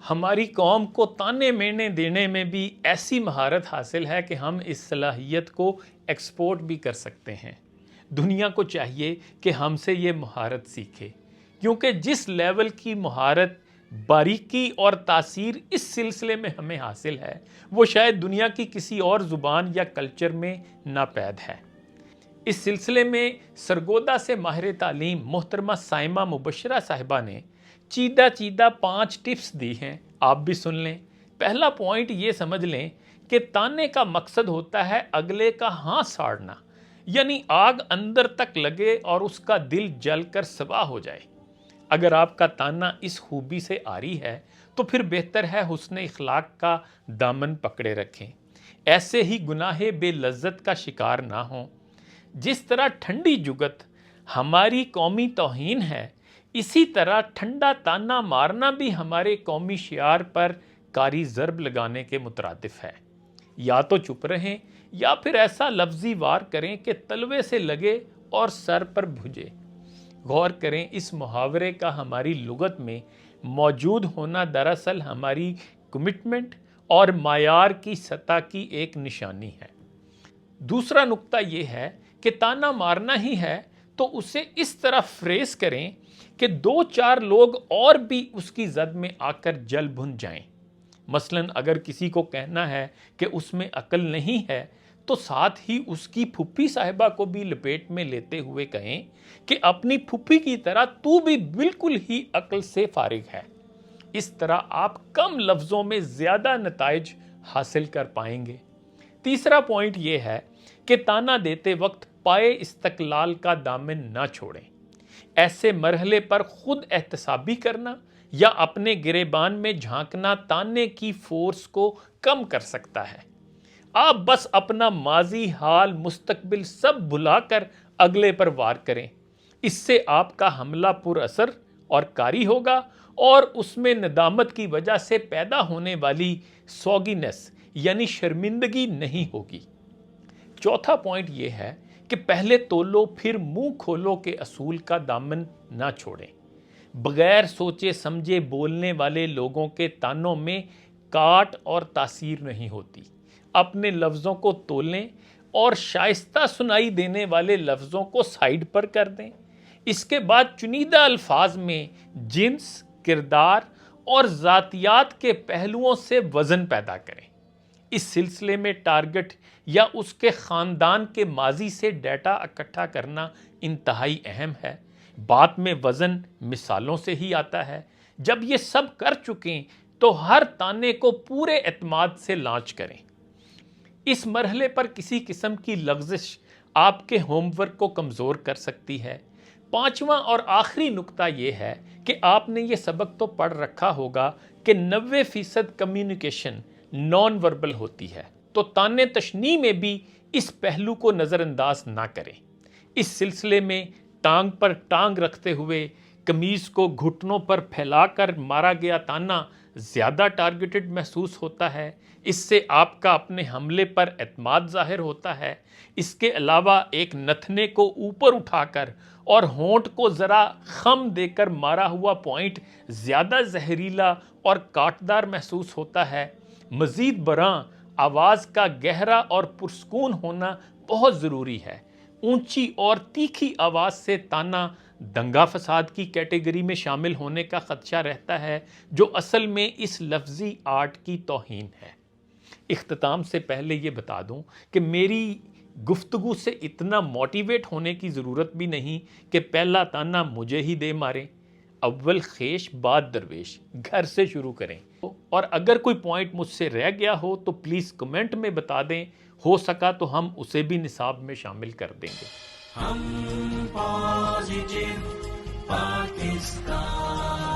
ہماری قوم کو تانے مینے دینے میں بھی ایسی مہارت حاصل ہے کہ ہم اس صلاحیت کو ایکسپورٹ بھی کر سکتے ہیں۔ دنیا کو چاہیے کہ ہم سے یہ مہارت سیکھے، کیونکہ جس لیول کی مہارت، باریکی اور تاثیر اس سلسلے میں ہمیں حاصل ہے وہ شاید دنیا کی کسی اور زبان یا کلچر میں ناپید ہے۔ اس سلسلے میں سرگودا سے ماہر تعلیم محترمہ سائمہ مبشرہ صاحبہ نے چیدہ 5 ٹپس دی ہیں، آپ بھی سن لیں۔ پہلا پوائنٹ یہ سمجھ لیں کہ تانے کا مقصد ہوتا ہے اگلے کا ہاں ساڑنا، یعنی آگ اندر تک لگے اور اس کا دل جل کر سوا ہو جائے۔ اگر آپ کا تانا اس خوبی سے آری ہے تو پھر بہتر ہے حسن اخلاق کا دامن پکڑے رکھیں، ایسے ہی گناہ بے لذت کا شکار نہ ہوں۔ جس طرح ٹھنڈی جگت ہماری قومی توہین ہے، اسی طرح ٹھنڈا تانا مارنا بھی ہمارے قومی شعار پر کاری ضرب لگانے کے مترادف ہے۔ یا تو چپ رہیں یا پھر ایسا لفظی وار کریں کہ تلوے سے لگے اور سر پر بھجے۔ غور کریں، اس محاورے کا ہماری لغت میں موجود ہونا دراصل ہماری کمٹمنٹ اور معیار کی سطح کی ایک نشانی ہے۔ دوسرا نقطہ یہ ہے کہ تانا مارنا ہی ہے تو اسے اس طرح فریز کریں کہ 2-4 لوگ اور بھی اس کی زد میں آ کر جل بھن جائیں۔ مثلا اگر کسی کو کہنا ہے کہ اس میں عقل نہیں ہے تو ساتھ ہی اس کی پھپھی صاحبہ کو بھی لپیٹ میں لیتے ہوئے کہیں کہ اپنی پھپھی کی طرح تو بھی بالکل ہی عقل سے فارغ ہے۔ اس طرح آپ کم لفظوں میں زیادہ نتائج حاصل کر پائیں گے۔ تیسرا پوائنٹ یہ ہے کہ تانا دیتے وقت پائے استقلال کا دامن نہ چھوڑیں۔ ایسے مرحلے پر خود احتسابی کرنا یا اپنے گریبان میں جھانکنا تانے کی فورس کو کم کر سکتا ہے۔ آپ بس اپنا ماضی، حال، مستقبل سب بھلا کر اگلے پر وار کریں۔ اس سے آپ کا حملہ پر اثر اور کاری ہوگا اور اس میں ندامت کی وجہ سے پیدا ہونے والی سوگینس یعنی شرمندگی نہیں ہوگی۔ چوتھا پوائنٹ یہ ہے کہ پہلے تولو پھر منہ کھولو کے اصول کا دامن نہ چھوڑیں۔ بغیر سوچے سمجھے بولنے والے لوگوں کے تانوں میں کاٹ اور تاثیر نہیں ہوتی۔ اپنے لفظوں کو تولیں اور شائستہ سنائی دینے والے لفظوں کو سائیڈ پر کر دیں۔ اس کے بعد چنیدہ الفاظ میں جنس، کردار اور ذاتیات کے پہلوؤں سے وزن پیدا کریں۔ اس سلسلے میں ٹارگٹ یا اس کے خاندان کے ماضی سے ڈیٹا اکٹھا کرنا انتہائی اہم ہے۔ بات میں وزن مثالوں سے ہی آتا ہے۔ جب یہ سب کر چکیں تو ہر تانے کو پورے اعتماد سے لانچ کریں۔ اس مرحلے پر کسی قسم کی لغزش آپ کے ہوم ورک کو کمزور کر سکتی ہے۔ پانچواں اور آخری نقطہ یہ ہے کہ آپ نے یہ سبق تو پڑھ رکھا ہوگا کہ 90% کمیونیکیشن نان وربل ہوتی ہے، تو تانے تشنیع میں بھی اس پہلو کو نظر انداز نہ کریں۔ اس سلسلے میں ٹانگ پر ٹانگ رکھتے ہوئے قمیض کو گھٹنوں پر پھیلا کر مارا گیا تانا زیادہ ٹارگیٹڈ محسوس ہوتا ہے۔ اس سے آپ کا اپنے حملے پر اعتماد ظاہر ہوتا ہے۔ اس کے علاوہ ایک نتھنے کو اوپر اٹھا کر اور ہونٹ کو ذرا خم دے کر مارا ہوا پوائنٹ زیادہ زہریلا اور کاٹدار محسوس ہوتا ہے۔ مزید برآں آواز کا گہرا اور پرسکون ہونا بہت ضروری ہے۔ اونچی اور تیکھی آواز سے تانا دنگا فساد کی کیٹیگری میں شامل ہونے کا خدشہ رہتا ہے، جو اصل میں اس لفظی آرٹ کی توہین ہے۔ اختتام سے پہلے یہ بتا دوں کہ میری گفتگو سے اتنا موٹیویٹ ہونے کی ضرورت بھی نہیں کہ پہلا تانا مجھے ہی دے ماریں۔ اول خیش بعد درویش، گھر سے شروع کریں۔ اور اگر کوئی پوائنٹ مجھ سے رہ گیا ہو تو پلیز کمنٹ میں بتا دیں، ہو سکا تو ہم اسے بھی نصاب میں شامل کر دیں گے۔ ہم پازیٹیو پاکستان